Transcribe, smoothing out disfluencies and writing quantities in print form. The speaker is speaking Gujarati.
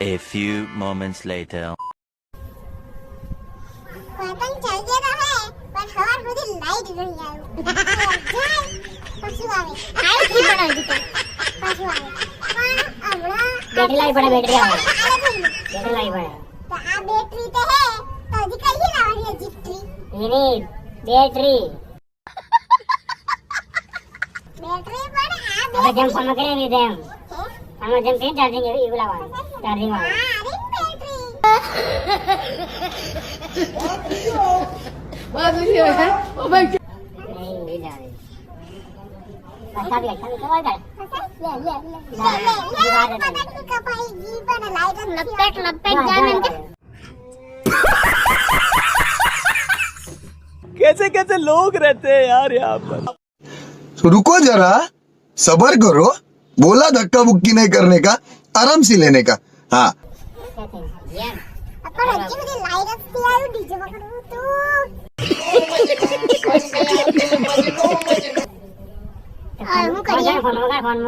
A few moments later. પતંગ ચાલતી તો હે પણ સવાર સુધી લાઈટ નહીં આવ્યું પછી આવે હાઈ કી બનાવી દીધું પછી આવે પણ હમણાં બેટરી લાવી પડે બેટરી આવે આલે થઈ બેટરી લાવી પડે તો આ બેટરી તો હે તો હજી કઈ લાવવાની જીપટ્રી એની બેટરી બેટરી પણ આ આપણે જેમ ફોનમાં કરીએ ને તેમ આમાં જેમ કે ચાર્જિંગ એવું લાવવાનું ચાર્જિંગ વાળું कैसे कैसे लोग रहते हैं यार यहाँ पर। तो रुको जरा सबर करो बोला धक्का मुक्की नहीं करने का आराम से लेने का हाँ ફોન